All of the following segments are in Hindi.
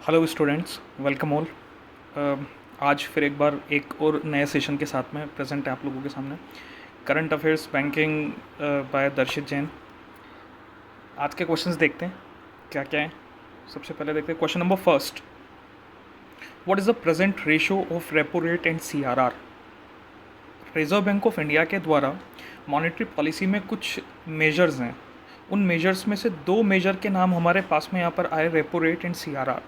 Hello students, welcome all. आज फिर एक बार एक और नए सेशन के साथ में प्रेजेंट है आप लोगों के सामने। करंट अफेयर्स बैंकिंग बाय दर्शित जैन। आज के क्वेश्चंस देखते हैं क्या क्या है। सबसे पहले देखते हैं question number first. What is the present ratio of repo rate and CRR? Reserve bank of India के द्वारा मॉनेटरी पॉलिसी में कुछ मेजर्स हैं। उन मेजर्स में से दो मेजर के नाम हमारे पास में यहाँ पर आए, रेपो रेट एंड CRR।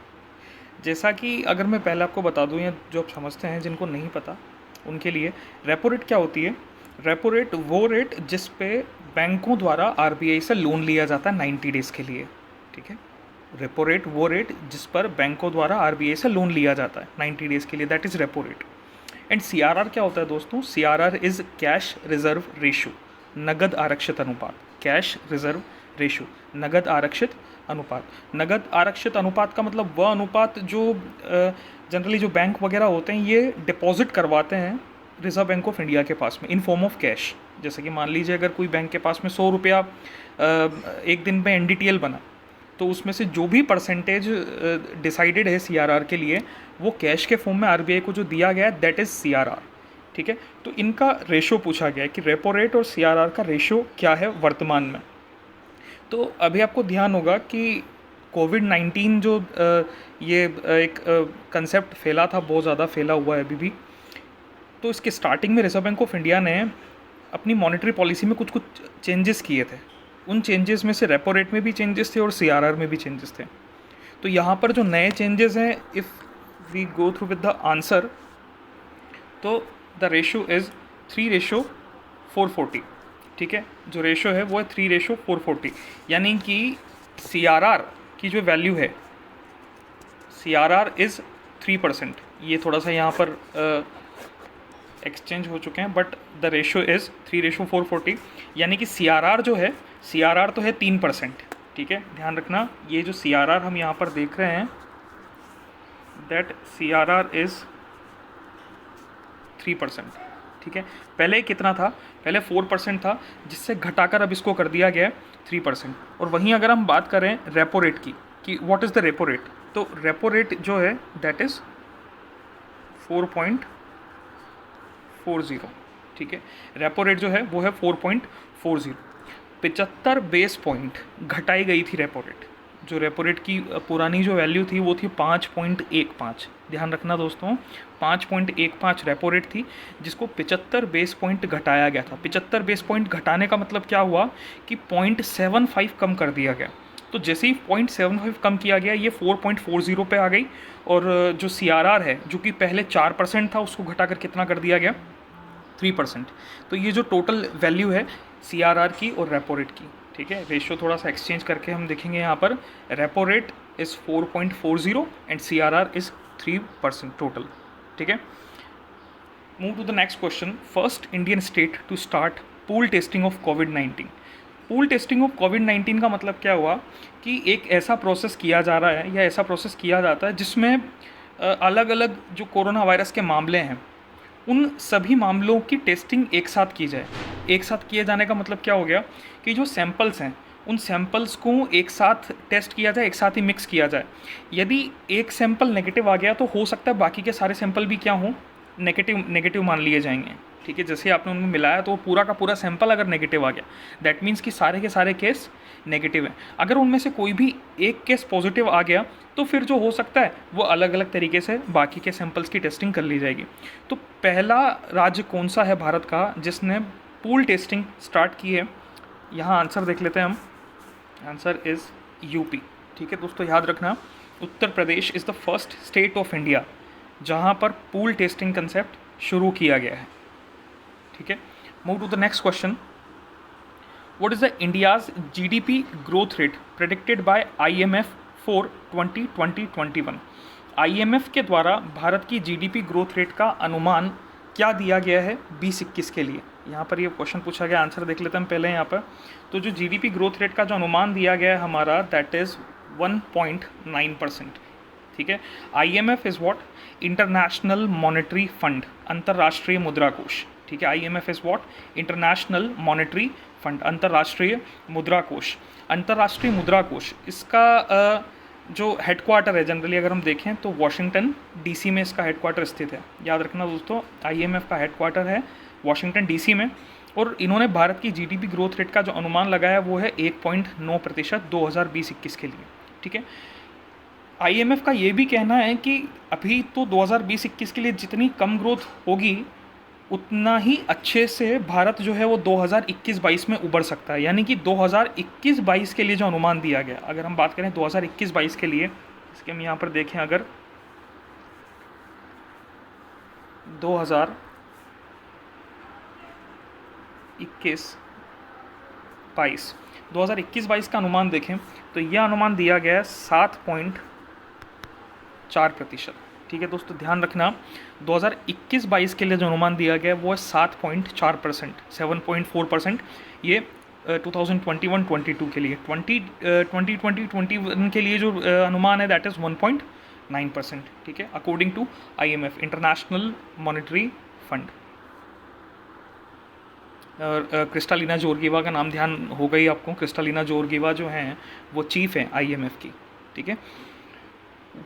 जैसा कि अगर मैं पहले आपको बता दूं, या जो आप समझते हैं, जिनको नहीं पता उनके लिए, रेपो रेट क्या होती है? रेपो रेट वो रेट जिस पे बैंकों द्वारा RBI से लोन लिया जाता है 90 डेज़ के लिए। ठीक है, रेपो रेट वो रेट जिस पर बैंकों द्वारा RBI से लोन लिया जाता है 90 डेज़ के लिए, that is repo rate. And CRR क्या होता है दोस्तों? CRR is cash reserve ratio, नगद आरक्षित अनुपात। कैश रिजर्व रेशो, नगद आरक्षित अनुपात। नगद आरक्षित अनुपात का मतलब वह अनुपात जो जनरली जो बैंक वगैरह होते हैं ये डिपॉजिट करवाते हैं रिजर्व बैंक ऑफ इंडिया के पास में इन फॉर्म ऑफ कैश। जैसे कि मान लीजिए अगर कोई बैंक के पास में 100 रुपया एक दिन में NDTL बना, तो उसमें से जो भी परसेंटेज डिसाइडेड है CRR के लिए, वो कैश के फॉर्म में RBI को जो दिया गया है, दैट इज़ CRR। ठीक है, तो इनका रेशो पूछा गया है कि रेपो रेट और CRR का रेशो क्या है वर्तमान में। तो अभी आपको ध्यान होगा कि कोविड-19 जो ये एक कंसेप्ट फैला था, बहुत ज़्यादा फैला हुआ है अभी भी। तो इसके स्टार्टिंग में रिजर्व बैंक ऑफ इंडिया ने अपनी मॉनेटरी पॉलिसी में कुछ कुछ चेंजेस किए थे। उन चेंजेस में से रेपो रेट में भी चेंजेस थे और CRR में भी चेंजेस थे। तो यहाँ पर जो नए चेंजेस हैं, if we go through with the answer, तो द रेशो इज़ 3:440। ठीक है, जो रेशो है वो है 3:440, यानी कि CRR की जो वैल्यू है, CRR इज़ 3%। ये थोड़ा सा यहाँ पर एक्सचेंज हो चुके हैं, बट द रेशो इज़ 3:440, यानी कि CRR जो है, CRR तो है 3%। ठीक है, ध्यान रखना, ये जो CRR हम यहाँ पर देख रहे हैं, दैट CRR इज़ 3%। ठीक है, पहले कितना था? पहले 4% था, जिससे घटाकर अब इसको कर दिया गया है 3%। और वहीं अगर हम बात करें रेपो रेट की कि what is the repo rate, तो रेपो रेट जो है दैट इज़ 4.40। ठीक है, रेपो रेट जो है वो है 4.40। 75 बेस पॉइंट घटाई गई थी रेपो रेट। जो रेपो रेट की पुरानी जो वैल्यू थी वो थी 5.15। ध्यान रखना दोस्तों, 5.15 रेपो रेट थी, जिसको 75 बेस पॉइंट घटाया गया था। 75 बेस पॉइंट घटाने का मतलब क्या हुआ कि 0.75 कम कर दिया गया। तो जैसे ही 0.75 कम किया गया, ये 4.40 पे आ गई। और जो CRR है, जो कि पहले 4% था, उसको घटाकर कितना कर दिया गया? 3%। तो ये जो टोटल वैल्यू है CRR की और रेपो रेट की। ठीक है, रेशियो थोड़ा सा एक्सचेंज करके हम देखेंगे यहाँ पर, repo rate is 4.40 and CRR is 3% total. ठीक है, move to the next question. First Indian state to start pool testing of कोविड-19। पूल टेस्टिंग ऑफ कोविड-19 का मतलब क्या हुआ कि एक ऐसा प्रोसेस किया जा रहा है, या ऐसा प्रोसेस किया जाता है जिसमें अलग अलग जो कोरोना वायरस के मामले हैं, उन सभी मामलों की टेस्टिंग एक साथ की जाए। एक साथ किए जाने का मतलब क्या हो गया कि जो सैंपल्स हैं, उन सैंपल्स को एक साथ टेस्ट किया जाए, एक साथ ही मिक्स किया जाए। यदि एक सैंपल नेगेटिव आ गया, तो हो सकता है बाकी के सारे सैंपल भी क्या हों, नेगेटिव मान लिए जाएंगे। ठीक है, जैसे आपने उनमें मिलाया तो वो पूरा का पूरा सैंपल अगर नेगेटिव आ गया, दैट मीन्स कि सारे के सारे केस नेगेटिव हैं। अगर उनमें से कोई भी एक केस पॉजिटिव आ गया, तो फिर जो हो सकता है वो अलग अलग तरीके से बाकी के सैंपल्स की टेस्टिंग कर ली जाएगी। तो पहला राज्य कौन सा है भारत का जिसने पूल टेस्टिंग स्टार्ट की है? यहाँ आंसर देख लेते हैं हम। Answer is UP। ठीक है दोस्तों, याद रखना, Uttar Pradesh is the first state of India जहाँ पर पूल टेस्टिंग कंसेप्ट शुरू किया गया है। ठीक है, move to the next question. What is the India's GDP growth rate predicted by IMF for 2020-21? IMF के द्वारा भारत की GDP ग्रोथ रेट का अनुमान क्या दिया गया है 2021 के लिए? यहाँ पर ये क्वेश्चन पूछा गया, आंसर देख लेते हैं हम पहले यहाँ पर। तो जो GDP ग्रोथ रेट का जो अनुमान दिया गया है हमारा, दैट इज़ 1.9%। ठीक है, IMF is what? International monetary fund, अंतर्राष्ट्रीय मुद्रा कोष। ठीक है, IMF is what? International monetary fund, अंतर्राष्ट्रीय मुद्रा कोष। अंतर्राष्ट्रीय मुद्रा कोष, इसका जो हेडक्वार्टर है जनरली अगर हम देखें तो वॉशिंगटन डीसी में इसका हेडक्वार्टर स्थित है। याद रखना दोस्तों, आईएमएफ का हेडक्वार्टर है वॉशिंगटन डीसी में। और इन्होंने भारत की जीडीपी ग्रोथ रेट का जो अनुमान लगाया वो है 1.9% 2020-21 के लिए। ठीक है, आईएमएफ का ये भी कहना है कि अभी तो 2020-21 के लिए जितनी कम ग्रोथ होगी उतना ही अच्छे से भारत जो है वो 2021-22 में उभर सकता है। यानी कि 2021-22 के लिए जो अनुमान दिया गया, अगर हम बात करें 2021-22 के लिए, इसके हम यहाँ पर देखें, अगर 2021-22 का अनुमान देखें तो यह अनुमान दिया गया है 7.4%। ठीक है दोस्तों, ध्यान रखना 2021-22 के लिए जो अनुमान दिया गया है वो है 7.4%, 7.4%। ये 2021-22 के लिए 2020-21 के लिए जो अनुमान है दैट इज़ 1.9%। ठीक है, according to IMF, international monetary fund. Kristalina Georgieva का नाम ध्यान होगा ही आपको। क्रिस्टालिना जॉर्गिवा जो हैं वो चीफ हैं आईएमएफ की। ठीक है,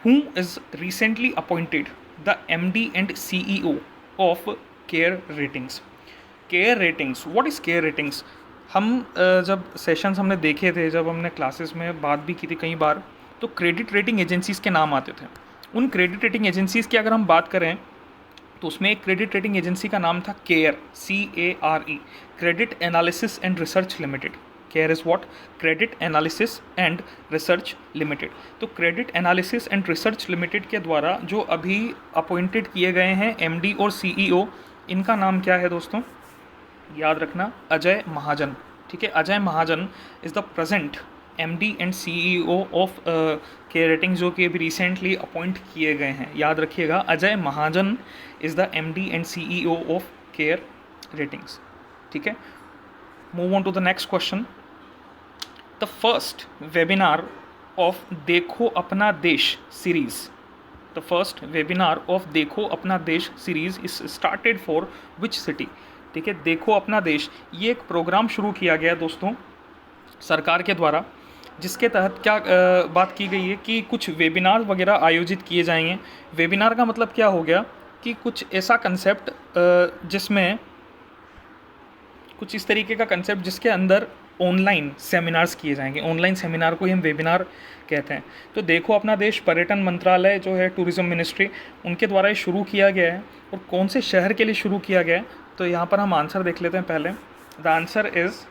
who is recently appointed the MD and CEO of CARE Ratings। CARE Ratings, what is CARE Ratings? हम जब सेशंस हमने देखे थे, जब हमने क्लासेस में बात भी की थी कई बार, तो क्रेडिट रेटिंग एजेंसीज़ के नाम आते थे। उन क्रेडिट रेटिंग एजेंसीज़ की अगर हम बात करें तो उसमें एक क्रेडिट रेटिंग एजेंसी का नाम था care, CARE, credit analysis and research limited. Care is what? Credit analysis and research limited. तो credit analysis and research limited के द्वारा जो अभी अपॉइंटेड किए गए हैं MD और CEO, इनका नाम क्या है दोस्तों? याद रखना, अजय महाजन। ठीक है, Ajay Mahajan is the present MD and CEO of CARE rating, जो कि अभी रिसेंटली अपॉइंट किए गए हैं। याद रखिएगा, Ajay Mahajan is the MD and CEO of CARE ratings. ठीक है, move on to the next question. The first webinar of Dekho Apna Desh series, the first webinar of Dekho Apna Desh series is started for which city. ठीक है, देखो अपना देश, ये एक प्रोग्राम शुरू किया गया दोस्तों सरकार के द्वारा, जिसके तहत क्या बात की गई है कि कुछ वेबिनार वगैरह आयोजित किए जाएंगे। वेबिनार का मतलब क्या हो गया कि कुछ ऐसा कंसेप्ट जिसमें कुछ इस तरीके का कंसेप्ट जिसके अंदर ऑनलाइन सेमिनार्स किए जाएंगे। ऑनलाइन सेमिनार को ही हम वेबिनार कहते हैं। तो देखो अपना देश पर्यटन मंत्रालय जो है, टूरिज्म मिनिस्ट्री, उनके द्वारा ये शुरू किया गया है। और कौन से शहर के लिए शुरू किया गया है, तो यहाँ पर हम आंसर देख लेते हैं पहले। The answer is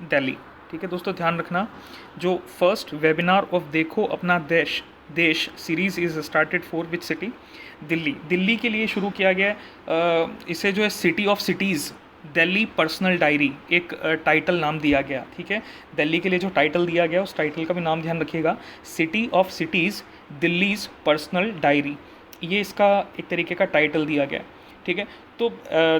Delhi. ठीक है दोस्तों, ध्यान रखना, जो first webinar of Dekho Apna देश series is started for which city? Delhi. Delhi के लिए शुरू किया गया है। इसे जो है city of cities, Delhi personal diary, एक टाइटल नाम दिया गया। ठीक है, दिल्ली के लिए जो टाइटल दिया गया उस टाइटल का भी नाम ध्यान रखिएगा, city of cities Delhi's personal diary. ये इसका एक तरीके का टाइटल दिया गया। ठीक है, तो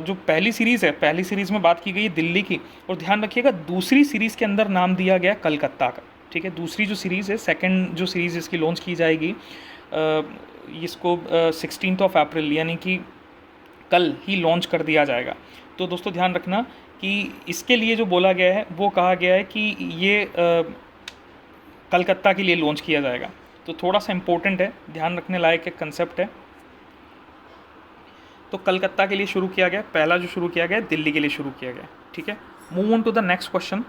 जो पहली सीरीज़ है, पहली सीरीज़ में बात की गई है दिल्ली की, और ध्यान रखिएगा दूसरी सीरीज़ के अंदर नाम दिया गया कलकत्ता का। ठीक है, दूसरी जो सीरीज़ है, सेकेंड जो सीरीज़ इसकी लॉन्च की जाएगी, इसको 16 अप्रैल यानी कि कल ही लॉन्च कर दिया जाएगा। तो दोस्तों ध्यान रखना कि इसके लिए जो बोला गया है वो कहा गया है कि ये कलकत्ता के लिए लॉन्च किया जाएगा। तो थोड़ा सा इम्पोर्टेंट है, ध्यान रखने लायक एक कंसेप्ट है। तो कलकत्ता के लिए शुरू किया गया, पहला जो शुरू किया गया दिल्ली के लिए शुरू किया गया। ठीक है, move on to the next question.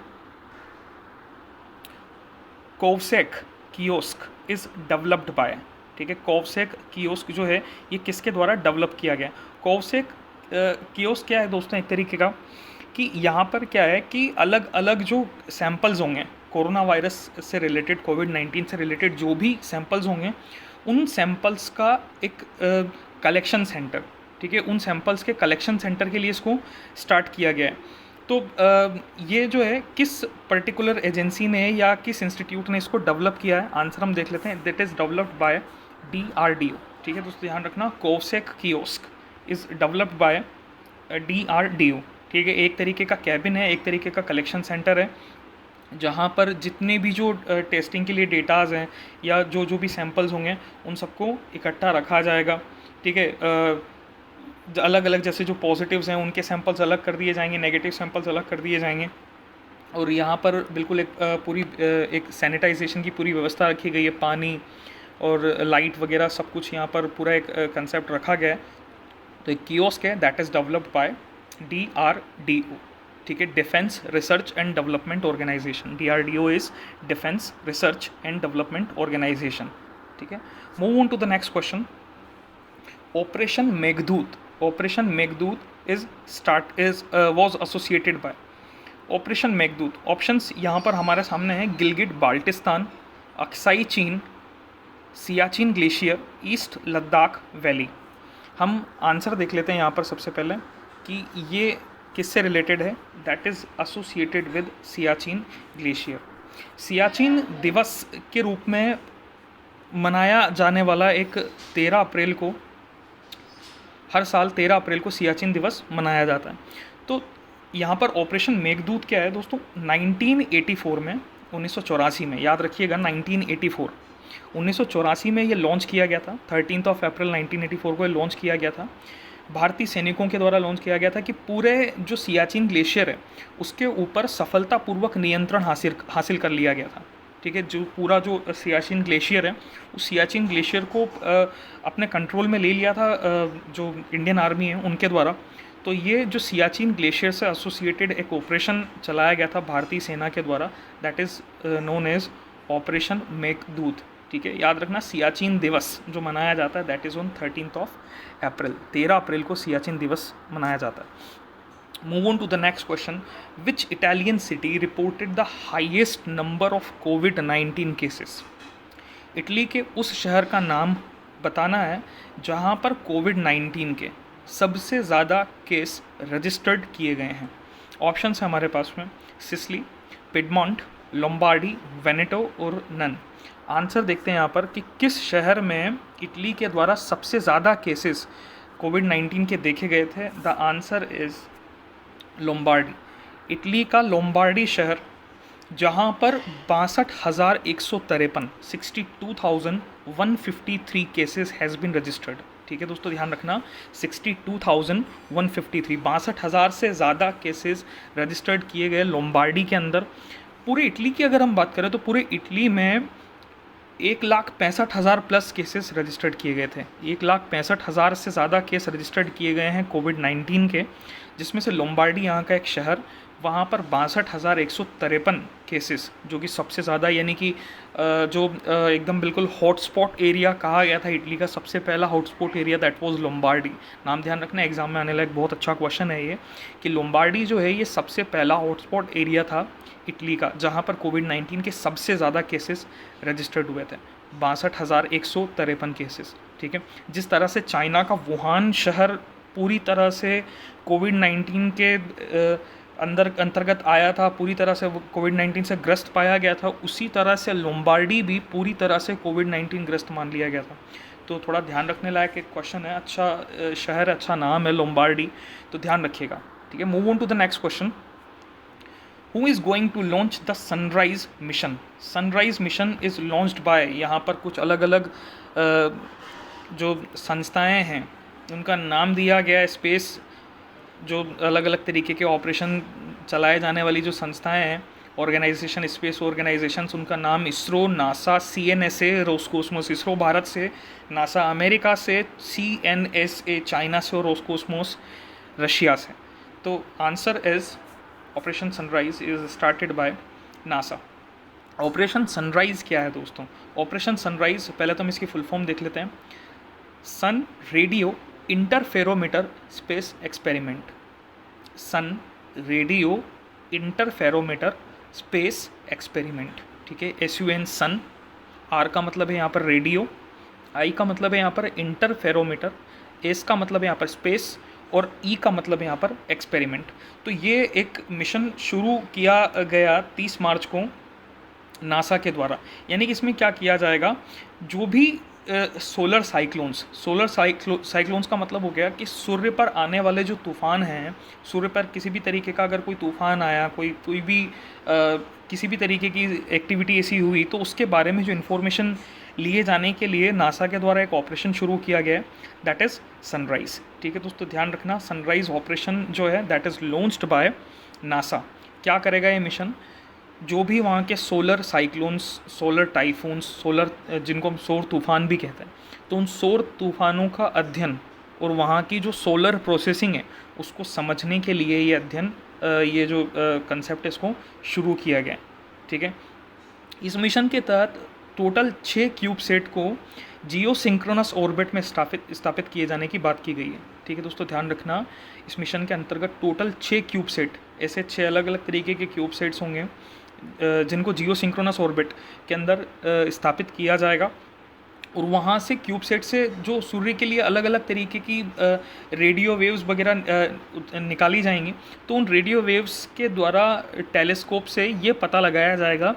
COVSACK kiosk is developed by. ठीक है, कोवसेक कियोस्क जो है ये किसके द्वारा डेवलप किया गया? कोवसेक कियोस्क क्या है दोस्तों? एक तरीके का कि यहाँ पर क्या है कि अलग अलग जो सैंपल्स होंगे कोरोना वायरस से रिलेटेड, कोविड-19 से रिलेटेड जो भी सैंपल्स होंगे, उन सैंपल्स का एक कलेक्शन सेंटर, ठीक है, उन सैंपल्स के कलेक्शन सेंटर के लिए इसको स्टार्ट किया गया है। तो ये जो है किस पर्टिकुलर एजेंसी ने या किस इंस्टीट्यूट ने इसको डेवलप किया है? आंसर हम देख लेते हैं, that is developed by DRDO। ठीक है दोस्तों, ध्यान रखना, COVSACK kiosk is developed by DRDO। ठीक है, एक तरीके का कैबिन है, एक तरीके का कलेक्शन सेंटर है, जहाँ पर जितने भी जो टेस्टिंग के लिए डेटाज़ हैं या जो जो भी सैंपल्स होंगे उन सबको इकट्ठा रखा जाएगा। ठीक है, अलग अलग जैसे जो पॉजिटिव्स हैं उनके सैंपल्स अलग कर दिए जाएंगे, नेगेटिव सैंपल्स अलग कर दिए जाएंगे, और यहाँ पर बिल्कुल एक पूरी एक सैनिटाइजेशन की पूरी व्यवस्था रखी गई है, पानी और लाइट वगैरह सब कुछ यहाँ पर पूरा एक कंसेप्ट रखा गया है। तो एक कियोस्क है that is developed by DRDO, ठीक है, defence research and development organisation. DRDO is defence research and development organisation, ठीक है। Move on to the next question. Operation Meghdoot, operation Meghdoot is was associated by. Operation Meghdoot, options यहाँ पर हमारे सामने हैं, Gilgit Baltistan, Aksai Chin, Siachen glacier, east Ladakh valley. हम आंसर देख लेते हैं यहाँ पर सबसे पहले कि ये किससे रिलेटेड है। That is associated with Siachen glacier. Siachen दिवस के रूप में मनाया जाने वाला एक 13 अप्रैल को, हर साल 13 अप्रैल को सियाचिन दिवस मनाया जाता है। तो यहाँ पर ऑपरेशन मेघदूत क्या है दोस्तों, 1984 में, 1984 में, याद रखिएगा 1984, 1984 में ये लॉन्च किया गया था। 13 अप्रैल 1984 को ये लॉन्च किया गया था, भारतीय सैनिकों के द्वारा लॉन्च किया गया था कि पूरे जो सियाचिन ग्लेशियर है उसके ऊपर सफलतापूर्वक नियंत्रण हासिल कर लिया गया था, ठीक है। जो पूरा जो सियाचिन ग्लेशियर है उस सियाचिन ग्लेशियर को अपने कंट्रोल में ले लिया था जो इंडियन आर्मी है उनके द्वारा। तो ये जो सियाचिन ग्लेशियर से एसोसिएटेड एक ऑपरेशन चलाया गया था भारतीय सेना के द्वारा, that is known as operation Meghdoot, ठीक है। याद रखना सियाचिन दिवस जो मनाया जाता है दैट इज़ ऑन 13 अप्रैल, 13 अप्रैल को सियाचिन दिवस मनाया जाता है। Move on to the next question. Which Italian city reported the highest number of कोविड-19 केसेस। इटली के उस शहर का नाम बताना है जहाँ पर कोविड-19 के सबसे ज़्यादा केस रजिस्टर्ड किए गए हैं। ऑप्शंस है हमारे पास में, सिसिली, पिडमॉन्ट, लोम्बार्डी, वेनेटो और नन। आंसर देखते हैं यहाँ पर कि किस शहर में इटली के द्वारा सबसे ज़्यादा केसेस कोविड-19 के देखे गए थे। The answer is Lombardy. Italy का लोम्बार्डी शहर जहाँ पर 62,153 62,153 केसेस हैज़ बीन रजिस्टर्ड, ठीक है दोस्तों, ध्यान रखना 62,153, 62,000 से ज़्यादा केसेस रजिस्टर्ड किए गए लोम्बार्डी के अंदर। पूरे इटली की अगर हम बात करें तो पूरे इटली में 1,65,000 प्लस केसेस रजिस्टर्ड किए गए थे। 1,65,000 से ज़्यादा केस रजिस्टर्ड किए गए हैं कोविड-19 के, जिसमें से लोम्बार्डी यहाँ का एक शहर, वहाँ पर 62,153 केसेस, जो कि सबसे ज़्यादा, यानी कि जो एकदम बिल्कुल हॉटस्पॉट एरिया कहा गया था इटली का, सबसे पहला hotspot area that was Lombardy. नाम ध्यान रखना, एग्जाम में आने लायक बहुत अच्छा क्वेश्चन है ये, कि लोम्बार्डी जो है ये सबसे पहला हॉटस्पॉट एरिया था इटली का, जहाँ पर कोविड-19 के सबसे ज़्यादा केसेस रजिस्टर्ड हुए थे, 62,153 केसेस, ठीक है। जिस तरह से चाइना का वुहान शहर पूरी तरह से कोविड-19 के अंतर्गत आया था, पूरी तरह से कोविड-19 से ग्रस्त पाया गया था, उसी तरह से लोम्बार्डी भी पूरी तरह से कोविड-19 ग्रस्त मान लिया गया था। तो थोड़ा ध्यान रखने लायक एक क्वेश्चन है, अच्छा शहर, अच्छा नाम है लोम्बार्डी, तो ध्यान रखिएगा, ठीक है। Move on to the next question. Who is going to launch the Sunrise mission? Sunrise mission is launched by, यहाँ पर कुछ अलग अलग जो संस्थाएं हैं उनका नाम दिया गया है, स्पेस जो अलग अलग तरीके के ऑपरेशन चलाए जाने वाली जो संस्थाएं हैं, ऑर्गेनाइजेशन, स्पेस ऑर्गेनाइजेशंस, उनका नाम ISRO, NASA, CNSA Roscosmos ISRO Bharat से, नासा अमेरिका से, CNSA चाइना से और रोस्कोसमोस रशिया से। तो answer is operation sunrise is started by NASA. Operation sunrise क्या है दोस्तों? ऑपरेशन सनराइज, पहले तो हम इसकी फुल फॉर्म देख लेते हैं। सन रेडियो इंटरफेरोमीटर स्पेस एक्सपेरिमेंट। सन रेडियो इंटरफेरोमीटर स्पेस एक्सपेरिमेंट, ठीक है। SUN सन, R का मतलब है यहाँ पर रेडियो, I का मतलब है यहाँ पर इंटरफेरोमीटर, S का मतलब है यहाँ पर स्पेस और E का मतलब है यहाँ पर एक्सपेरिमेंट। तो ये एक मिशन शुरू किया गया 30 मार्च को नासा के द्वारा। यानी कि इसमें क्या किया जाएगा, जो भी सोलर साइक्लोन्स का मतलब हो गया कि सूर्य पर आने वाले जो तूफ़ान हैं, सूर्य पर किसी भी तरीके का अगर कोई तूफ़ान आया, कोई भी किसी भी तरीके की एक्टिविटी ऐसी हुई, तो उसके बारे में जो इन्फॉर्मेशन लिए जाने के लिए नासा के द्वारा एक ऑपरेशन शुरू किया गया है, दैट इज़ सनराइज़, ठीक है दोस्तों, ध्यान रखना। सनराइज़ ऑपरेशन जो है that is launched by NASA क्या करेगा ये मिशन, जो भी वहाँ के solar cyclones, solar typhoons, solar जिनको हम सौर तूफान भी कहते हैं, तो उन सौर तूफानों का अध्ययन और वहाँ की जो सोलर प्रोसेसिंग है उसको समझने के लिए ये अध्ययन, ये जो कंसेप्ट है इसको शुरू किया गया है। ठीक है, इस मिशन के तहत टोटल 6 क्यूबसेट को जियो सिंक्रोनस ऑर्बिट में स्थापित किए जाने की बात की गई है। ठीक है दोस्तों, ध्यान रखना, इस मिशन के अंतर्गत टोटल 6 क्यूबसेट, ऐसे 6 अलग अलग तरीके के क्यूबसेट्स होंगे जिनको जियो सिंक्रोनस ऑर्बिट के अंदर स्थापित किया जाएगा। और वहाँ से क्यूबसेट से जो सूर्य के लिए अलग अलग तरीके की रेडियो वेव्स वगैरह निकाली जाएंगी, तो उन रेडियो वेव्स के द्वारा टेलीस्कोप से ये पता लगाया जाएगा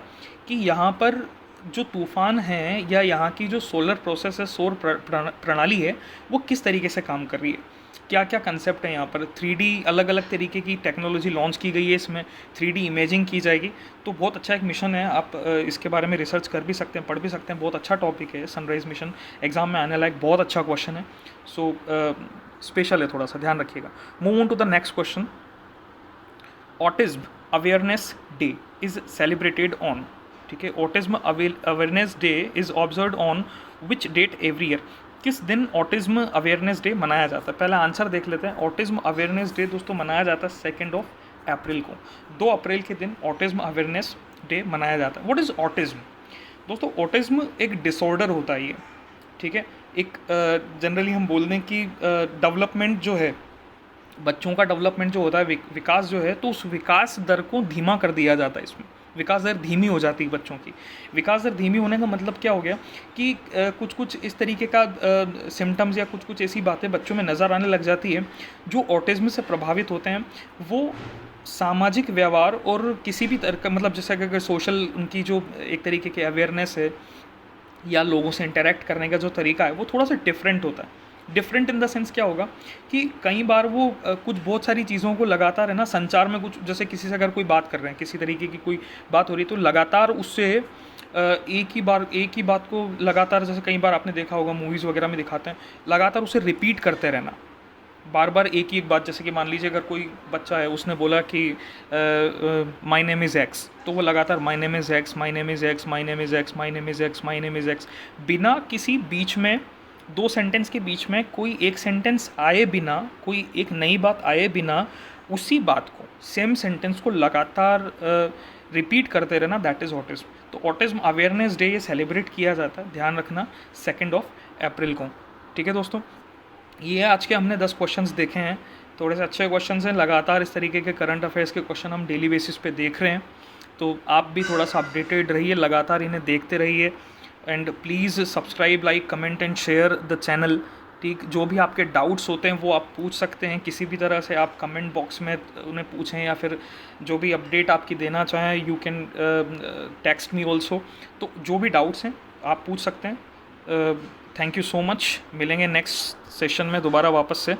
कि यहाँ पर जो तूफ़ान हैं या यहाँ की जो सोलर प्रोसेस है, सौर प्रणाली है, वो किस तरीके से काम कर रही है, क्या क्या कंसेप्ट है यहाँ पर। 3D अलग अलग तरीके की टेक्नोलॉजी लॉन्च की गई है, इसमें 3D इमेजिंग की जाएगी। तो बहुत अच्छा एक मिशन है, आप इसके बारे में रिसर्च कर भी सकते हैं, पढ़ भी सकते हैं। बहुत अच्छा टॉपिक है सनराइज मिशन, एग्जाम में आने लायक बहुत अच्छा क्वेश्चन है। सो स्पेशल है, थोड़ा सा ध्यान रखिएगा। Move on to the next question. Autism awareness day is celebrated on, ठीक है, autism awareness day is observe on which date every year. किस दिन ऑटिज्म अवेयरनेस डे मनाया जाता है? पहला आंसर देख लेते हैं। ऑटिज्म अवेयरनेस डे दोस्तों मनाया जाता है 2 अप्रैल को। 2 अप्रैल के दिन ऑटिज्म अवेयरनेस डे मनाया जाता है। What is autism? दोस्तों ऑटिज्म एक डिसऑर्डर होता है ये, ठीक है, एक जनरली हम बोल दें कि डेवलपमेंट जो है, बच्चों का डेवलपमेंट जो होता है, विकास जो है, तो उस विकास दर को धीमा कर दिया जाता है। इसमें विकास दर धीमी हो जाती है बच्चों की। विकास दर धीमी होने का मतलब क्या हो गया कि कुछ कुछ इस तरीके का सिम्टम्स या कुछ कुछ ऐसी बातें बच्चों में नज़र आने लग जाती है जो ऑटिज्म से प्रभावित होते हैं। वो सामाजिक व्यवहार और किसी भी तरह का, मतलब जैसे अगर सोशल उनकी जो एक तरीके की अवेयरनेस है या लोगों से इंटरेक्ट करने का जो तरीका है, वो थोड़ा सा डिफरेंट होता है। डिफरेंट इन द सेंस क्या होगा कि कई बार वो कुछ बहुत सारी चीज़ों को लगातार, है ना, संचार में कुछ, जैसे किसी से अगर कोई बात कर रहे हैं, किसी तरीके की कोई बात हो रही है, तो लगातार उससे एक ही बात को लगातार, जैसे कई बार आपने देखा होगा मूवीज़ वगैरह में दिखाते हैं, लगातार उसे रिपीट करते रहना, बार बार एक ही एक बात। जैसे कि मान लीजिए अगर कोई बच्चा है, उसने बोला कि माई नेम इज़ एक्स, तो वो लगातार my name is x, my name is x, my name is x, my name is x, my name is x, बिना किसी बीच में 2 सेंटेंस के बीच में कोई एक सेंटेंस आए बिना, कोई एक नई बात आए बिना, उसी बात को, सेम सेंटेंस को लगातार रिपीट करते रहना, दैट इज़ ऑटिज्म। तो ऑटिज्म अवेयरनेस डे ये सेलिब्रेट किया जाता है, ध्यान रखना, 2 अप्रैल को। ठीक है दोस्तों, ये आज के हमने 10 क्वेश्चंस देखे हैं, थोड़े से अच्छे क्वेश्चंस हैं। लगातार इस तरीके के करंट अफेयर्स के क्वेश्चन हम डेली बेसिस पे देख रहे हैं, तो आप भी थोड़ा सा अपडेटेड रहिए, लगातार इन्हें देखते रहिए। And please subscribe, like, comment and share the channel. ठीक, जो भी आपके डाउट्स होते हैं वो आप पूछ सकते हैं किसी भी तरह से, आप कमेंट बॉक्स में उन्हें पूछें, या फिर जो भी अपडेट आपकी देना चाहें, you can text me also. तो जो भी डाउट्स हैं आप पूछ सकते हैं। थैंक यू सो मच, मिलेंगे नेक्स्ट सेशन में दोबारा वापस से।